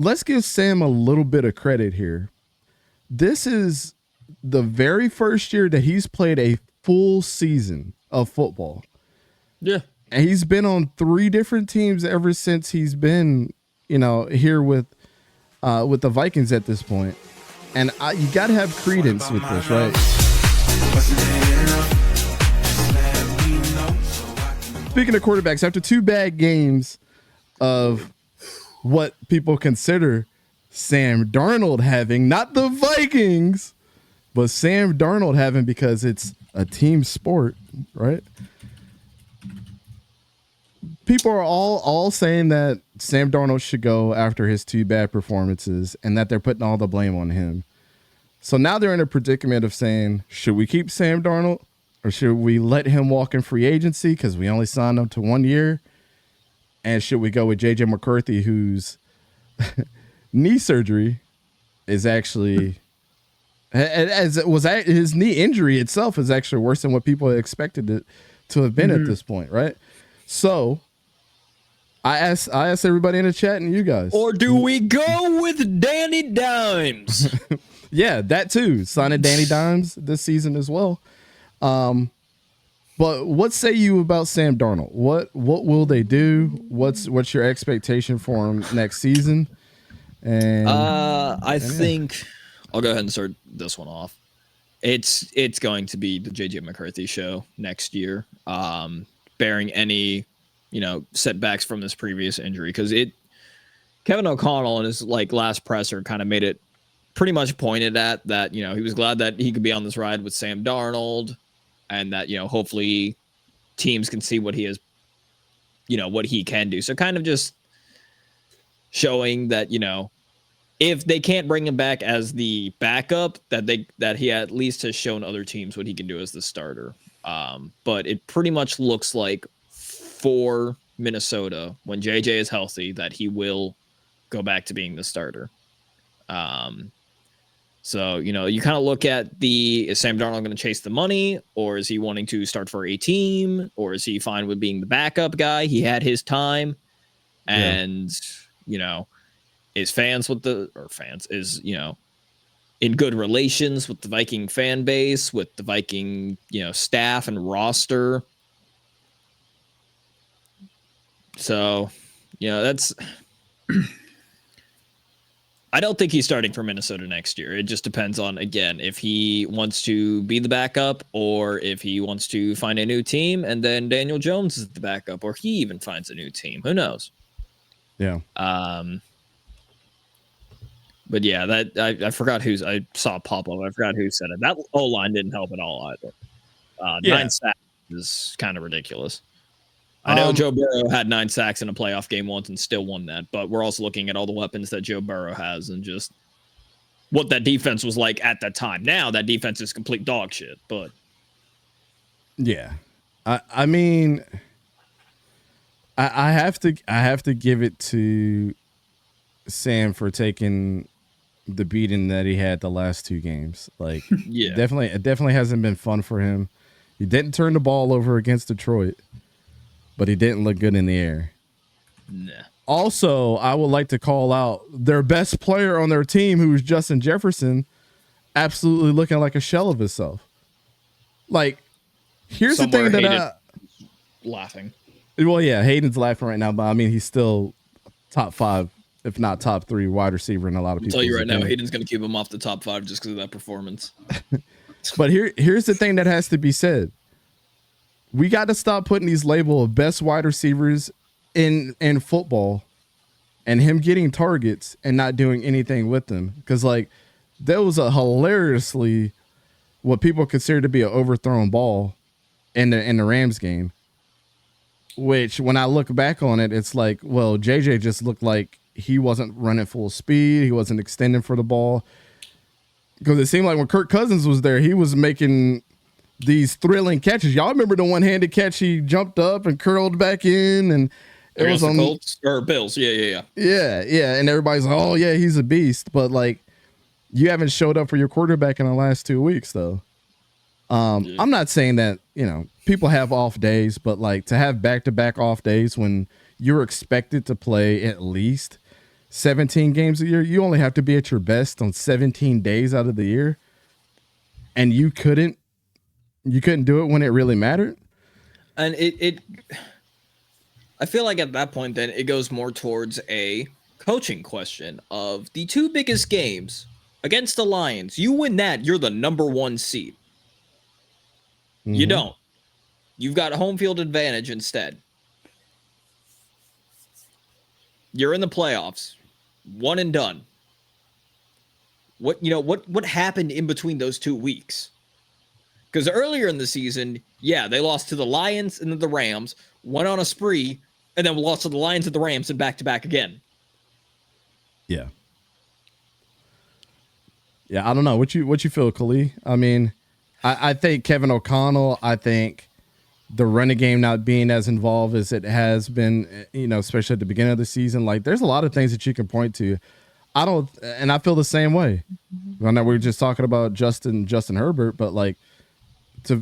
let's give Sam a little bit of credit here. This is the very first year that he's played a full season of football. Yeah. And he's been on 3 different teams ever since he's been, here with the Vikings at this point. And you got to have credence with this, right? Speaking of quarterbacks, after 2 bad games of what people consider Sam Darnold having, not the Vikings, but Sam Darnold having, because it's a team sport, right? People are all saying that Sam Darnold should go after his 2 bad performances and that they're putting all the blame on him. So now they're in a predicament of saying, should we keep Sam Darnold or should we let him walk in free agency because we only signed him to 1 year? And should we go with J.J. McCarthy, whose knee surgery is actually, his knee injury itself is actually worse than what people expected it to have been at this point, right? So I asked everybody in the chat and you guys. Or do we go with Danny Dimes? Yeah, that too. Signing Danny Dimes this season as well. But what say you about Sam Darnold? What will they do? What's your expectation for him next season? And I think I'll go ahead and start this one off. It's going to be the JJ McCarthy show next year, bearing any setbacks from this previous injury, because Kevin O'Connell in his last presser kind of made it pretty much pointed at that he was glad that he could be on this ride with Sam Darnold. And that, hopefully teams can see what he is, what he can do. So kind of just showing that, if they can't bring him back as the backup, that he at least has shown other teams what he can do as the starter. But it pretty much looks like for Minnesota, when JJ is healthy, that he will go back to being the starter. So, you kind of look at is Sam Darnold going to chase the money, or is he wanting to start for a team, or is he fine with being the backup guy? He had his time, and, is in good relations with the Viking fan base, with the Viking, staff and roster. So, that's... I don't think he's starting for Minnesota next year. It just depends on, again, if he wants to be the backup or if he wants to find a new team, and then Daniel Jones is the backup, or he even finds a new team. Who knows? Yeah. But yeah, that I forgot I saw pop up. I forgot who said it. That O-line didn't help at all either. 9 sacks is kind of ridiculous. I know Joe Burrow had 9 sacks in a playoff game once and still won that, but we're also looking at all the weapons that Joe Burrow has and just what that defense was like at that time. Now that defense is complete dog shit, but yeah, I mean, I have to give it to Sam for taking the beating that he had the last 2 games. It definitely hasn't been fun for him. He didn't turn the ball over against Detroit, but he didn't look good in the air. Nah. Also, I would like to call out their best player on their team, who was Justin Jefferson, absolutely looking like a shell of himself. Here's Somewhere the thing that laughing. Well, yeah, Hayden's laughing right now, but I mean, he's still top 5, if not top 3 wide receiver in a lot of people. I'll tell you right now, Hayden's going to keep him off the top 5 just because of that performance. But here's the thing that has to be said. We got to stop putting these label of best wide receivers in football and him getting targets and not doing anything with them. Because, there was a hilariously what people consider to be an overthrown ball in the Rams game, which when I look back on it, it's well, JJ just looked like he wasn't running full speed. He wasn't extending for the ball. Because it seemed like when Kirk Cousins was there, he was making these thrilling catches. Y'all remember the one-handed catch? He jumped up and curled back in, and it was on the Colts or Bills. Yeah. And everybody's like, "Oh yeah, he's a beast." But you haven't showed up for your quarterback in the last 2 weeks, though. I'm not saying that people have off days, but to have back-to-back off days when you're expected to play at least 17 games a year. You only have to be at your best on 17 days out of the year. And you couldn't do it when it really mattered. And I feel like at that point, then it goes more towards a coaching question of the two biggest games against the Lions. You win that, you're the number 1 seed. You don't. You've got a home field advantage instead. You're in the playoffs, one and done. What happened in between those 2 weeks? Because earlier in the season, yeah, they lost to the Lions and then the Rams, went on a spree, and then lost to the Lions and the Rams and back-to-back again. Yeah. Yeah, I don't know. What you feel, 𝗂𝘂𝗧? I mean, I think Kevin O'Connell, I think the running game not being as involved as it has been, especially at the beginning of the season, like there's a lot of things that you can point to. I feel the same way. I know we were just talking about Justin Herbert, but like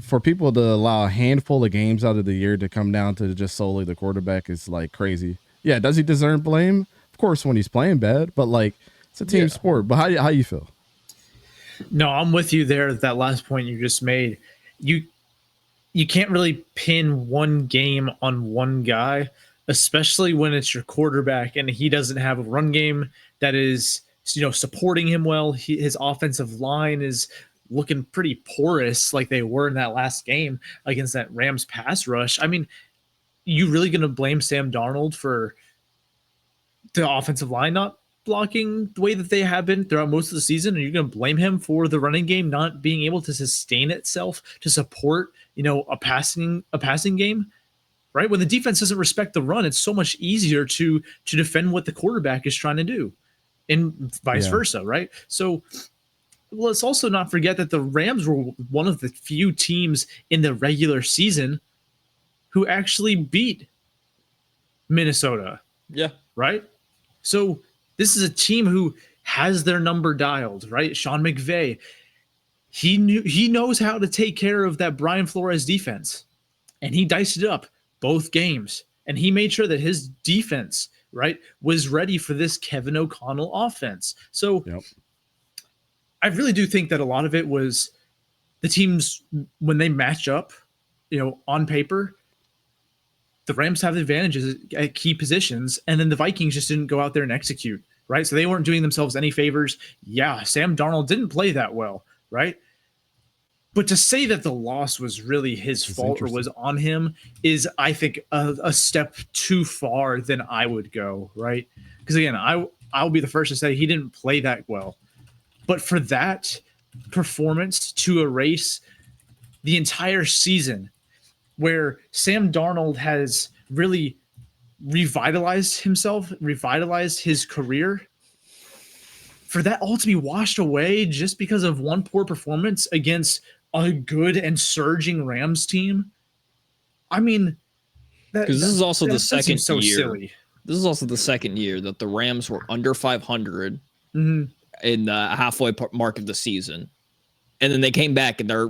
for people to allow a handful of games out of the year to come down to just solely the quarterback is like crazy. Yeah, does he deserve blame? Of course, when he's playing bad, but like it's a team sport. But how you feel? No, I'm with you there. That last point you just made, you can't really pin one game on one guy, especially when it's your quarterback and he doesn't have a run game that is, supporting him well. His offensive line is looking pretty porous, like they were in that last game against that Rams pass rush. I mean, you really going to blame Sam Darnold for the offensive line not blocking the way that they have been throughout most of the season, and you're going to blame him for the running game not being able to sustain itself to support, a passing game, right? When the defense doesn't respect the run, it's so much easier to defend what the quarterback is trying to do, and vice versa, right? So let's also not forget that the Rams were one of the few teams in the regular season who actually beat Minnesota. Yeah. Right? So this is a team who has their number dialed, right? Sean McVay, he knows how to take care of that Brian Flores defense, and he diced it up both games, and he made sure that his defense, right, was ready for this Kevin O'Connell offense. So I really do think that a lot of it was the teams, when they match up, on paper, the Rams have the advantages at key positions, and then the Vikings just didn't go out there and execute, right? So they weren't doing themselves any favors. Yeah, Sam Darnold didn't play that well, right? But to say that the loss was really his fault or was on him is, I think, a step too far than I would go, right? Because again, I'll be the first to say he didn't play that well. But for that performance to erase the entire season, where Sam Darnold has really revitalized himself, revitalized his career, for that all to be washed away just because of one poor performance against a good and surging Rams team. I mean, because this is also the second so year. Silly. This is also the second year that the Rams were under 500 in the halfway mark of the season, and then they came back and they're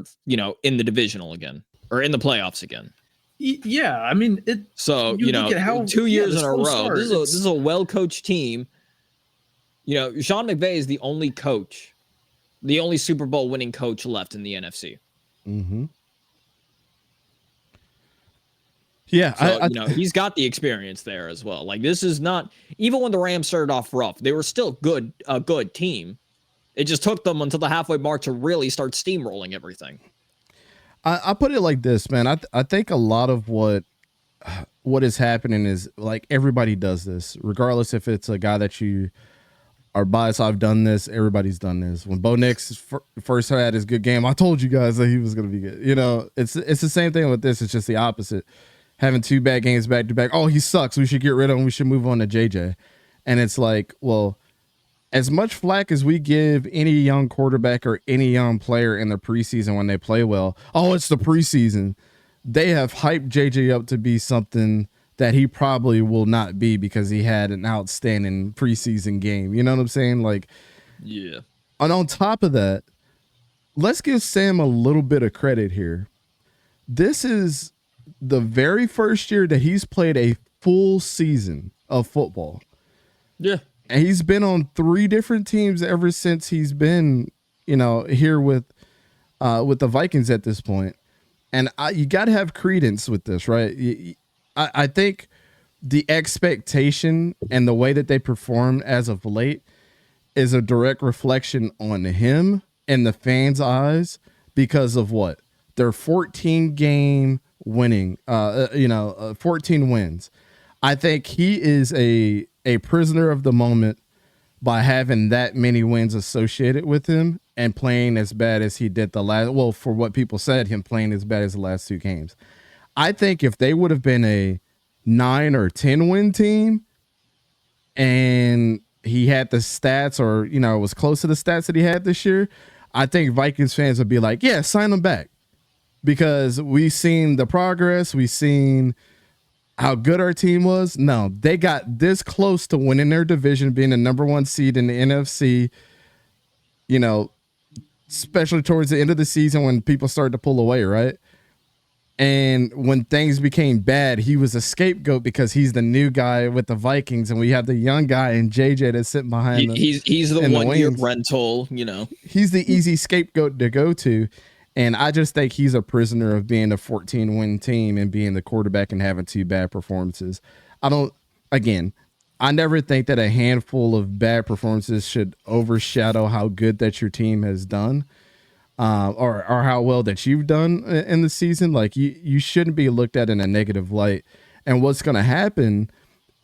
in the divisional again. Or in the playoffs again. Yeah, I mean, so 2 years in a row. This is a well-coached team. Sean McVay is the only coach, the only Super Bowl winning coach left in the NFC. Mm-hmm. Yeah, so, he's got the experience there as well. Like, this is not, even when the Rams started off rough, they were still a good team. It just took them until the halfway mark to really start steamrolling everything. I put it like this, man. I think a lot of what is happening is, like, everybody does this, regardless if it's a guy that you are biased. I've done this. Everybody's done this. When Bo Nix first had his good game, I told you guys that he was going to be good. It's the same thing with this. It's just the opposite. Having 2 bad games back to back. Oh, he sucks. We should get rid of him. We should move on to JJ. And it's like, well, as much flack as we give any young quarterback or any young player in the preseason when they play well, oh, it's the preseason. They have hyped JJ up to be something that he probably will not be because he had an outstanding preseason game. You know what I'm saying? Like, yeah. And on top of that, let's give Sam a little bit of credit here. This is the very first year that he's played a full season of football. Yeah. And he's been on 3 different teams ever since he's been, here with the Vikings at this point. And you got to have credence with this, right? I think the expectation and the way that they perform as of late is a direct reflection on him and the fans' eyes because of what? Their 14 game winning, 14 wins. I think he is a prisoner of the moment by having that many wins associated with him and playing as bad as he did for what people said, him playing as bad as the last 2 games. I think if they would have been a 9 or 10 win team and he had the stats or, was close to the stats that he had this year, I think Vikings fans would be like, yeah, sign him back, because we've seen the progress. We've seen how good our team was. No, they got this close to winning their division, being the number 1 seed in the NFC, especially towards the end of the season when people started to pull away, right? And when things became bad, he was a scapegoat because he's the new guy with the Vikings, and we have the young guy in JJ that's sitting behind them. He's the 1 year rental, He's the easy scapegoat to go to. And I just think he's a prisoner of being a 14 win team and being the quarterback and having 2 bad performances. I never think that a handful of bad performances should overshadow how good that your team has done. Or how well that you've done in the season. Like you shouldn't be looked at in a negative light. And what's going to happen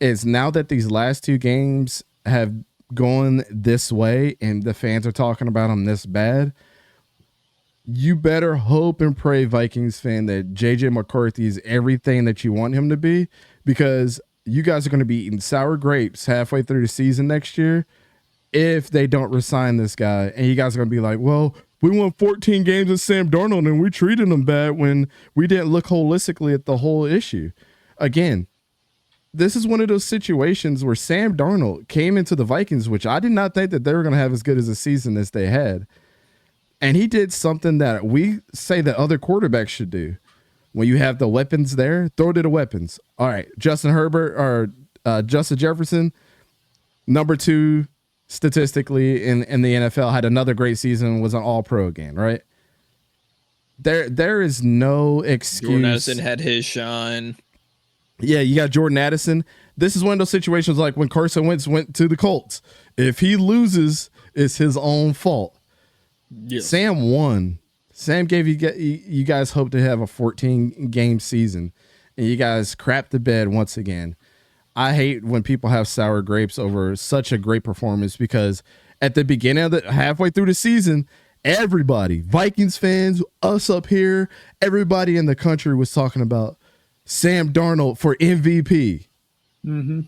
is, now that these last 2 games have gone this way and the fans are talking about them this bad, you better hope and pray, Vikings fan, that JJ McCarthy is everything that you want him to be, because you guys are going to be eating sour grapes halfway through the season next year if they don't resign this guy. And you guys are going to be like, well, we won 14 games with Sam Darnold and we treated him bad when we didn't look holistically at the whole issue. Again, this is one of those situations where Sam Darnold came into the Vikings, which I did not think that they were going to have as good as a season as they had. And he did something that we say that other quarterbacks should do. When you have the weapons there, throw to the weapons. All right, Justin Jefferson, number 2 statistically in the NFL, had another great season, was an all-pro again, right? There is no excuse. Jordan Addison had his shine. Yeah, you got Jordan Addison. This is one of those situations like when Carson Wentz went to the Colts. If he loses, it's his own fault. Yes. Sam won. Sam gave you guys hope to have a 14-game season, and you guys crapped the bed once again. I hate when people have sour grapes over such a great performance, because at the beginning of halfway through the season, everybody, Vikings fans, us up here, everybody in the country was talking about Sam Darnold for MVP. Mm-hmm.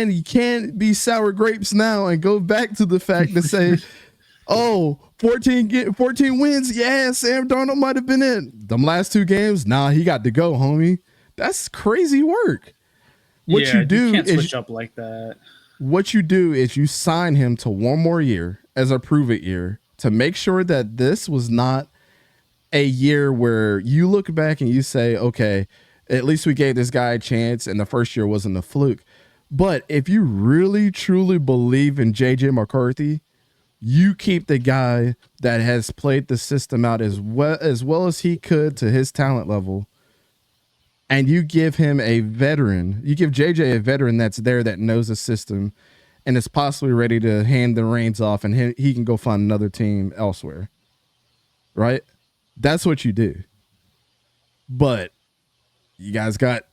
You can't be sour grapes now and go back to the fact to say, oh, 14 wins. Yeah, Sam Darnold might have been in them last 2 games. Nah, he got to go, homie. That's crazy work. You can't switch up like that. What you do is you sign him to 1 more year as a prove-it year to make sure that this was not a year where you look back and you say, okay, at least we gave this guy a chance and the first year wasn't a fluke. But if you really, truly believe in JJ McCarthy, you keep the guy that has played the system out as well as he could to his talent level, and you give him a veteran. You give JJ a veteran that's there, that knows the system and is possibly ready to hand the reins off, and he can go find another team elsewhere. Right? That's what you do. But you guys got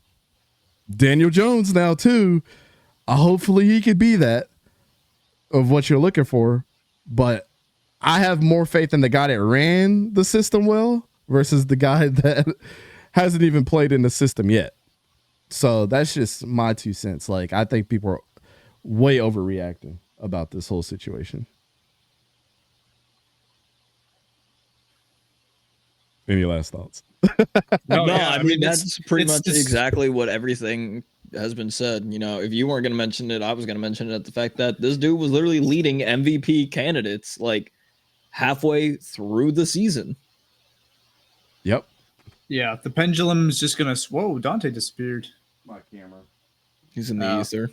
Daniel Jones now too. Hopefully he could be that of what you're looking for. But I have more faith in the guy that ran the system well versus the guy that hasn't even played in the system yet. So that's just my 2 cents. Like, I think people are way overreacting about this whole situation. Any last thoughts? I mean that's pretty much exactly what everything has been said. If you weren't going to mention it, I was going to mention it. The fact that this dude was literally leading MVP candidates like halfway through the season. Yep. Yeah, the pendulum is just going to... Whoa, Dante disappeared. My camera. He's in the ether.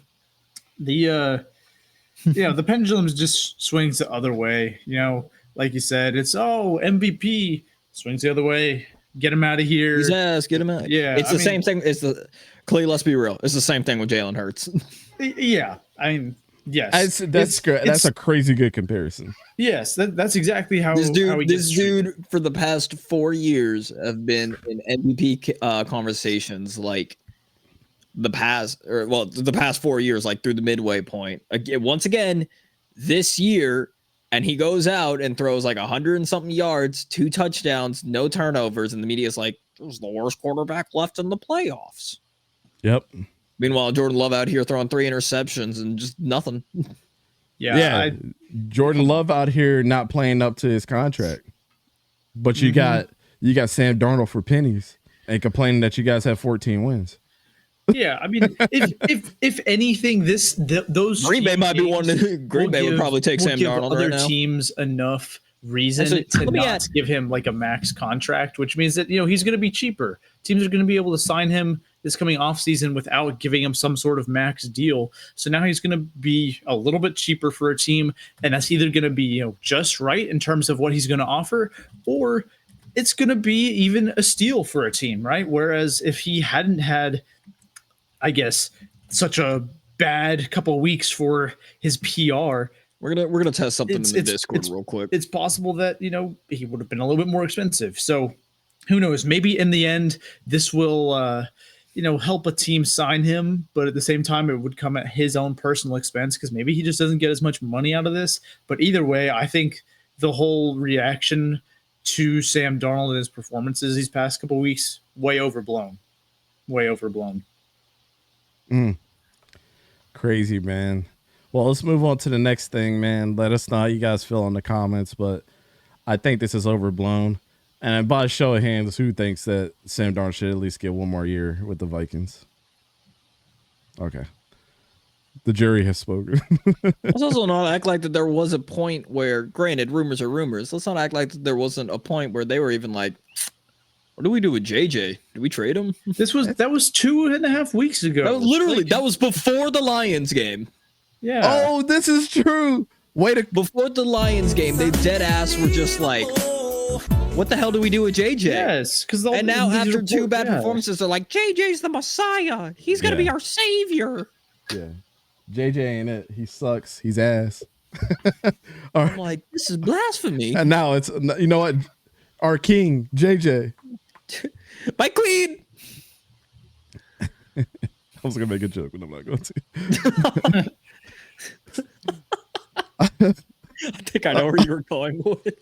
The pendulum just swings the other way. Like you said, it's MVP swings the other way. Get him out of here. His ass, get him out. Yeah, it's the same thing. Clay. Let's be real. It's the same thing with Jalen Hurts. Yeah, yes, that's a crazy good comparison. Yes, that's exactly how this dude. How he this gets dude treated. for the past 4 years have been in MVP conversations like the past 4 years, like through the midway point. Again, once again, this year, and he goes out and throws like 100 and something yards, 2 touchdowns, no turnovers, and the media's like, "This was the worst quarterback left in the playoffs." Yep. Meanwhile, Jordan Love out here throwing 3 interceptions and just nothing. Yeah. Jordan Love out here not playing up to his contract, but you got Sam Darnold for pennies and complaining that you guys have 14 wins. Yeah, I mean, if anything, those Green Bay might be one. Green Bay would probably take Sam Darnold other right now. teams enough reason Actually, to not give him like a max contract, which means that he's going to be cheaper. Teams are going to be able to sign him this coming offseason without giving him some sort of max deal. So now he's going to be a little bit cheaper for a team, and that's either going to be just right in terms of what he's going to offer, or it's going to be even a steal for a team, right? Whereas if he hadn't had, I guess, such a bad couple of weeks for his PR. We're gonna test something in the Discord real quick. It's possible that he would have been a little bit more expensive. So who knows? Maybe in the end this will help a team sign him, but at the same time it would come at his own personal expense because maybe he just doesn't get as much money out of this. But either way, I think the whole reaction to Sam Darnold and his performances these past couple of weeks way overblown. Crazy, man. Well, let's move on to the next thing, man. Let us know how you guys feel in the comments, but I think this is overblown. And by a show of hands, who thinks that Sam Darnold should at least get one more year with the Vikings? Okay. The jury has spoken. Let's also not act like that there was a point where, granted, rumors are rumors. Let's not act like that there wasn't a point where they were even like, what do we do with JJ? Do we trade him? That was 2.5 weeks ago. That was literally, that was before the Lions game. Yeah. Oh, this is true. Before the Lions game, they dead ass were just like, what the hell do we do with JJ? Yes, and now after 2 bad performances, they're like, JJ's the Messiah. He's gonna be our savior. Yeah, JJ ain't it. He sucks. He's ass. I'm like, this is blasphemy. And now it's what? Our king, JJ. My queen. I was gonna make a joke, but I'm not going to. I think I know where you were going with.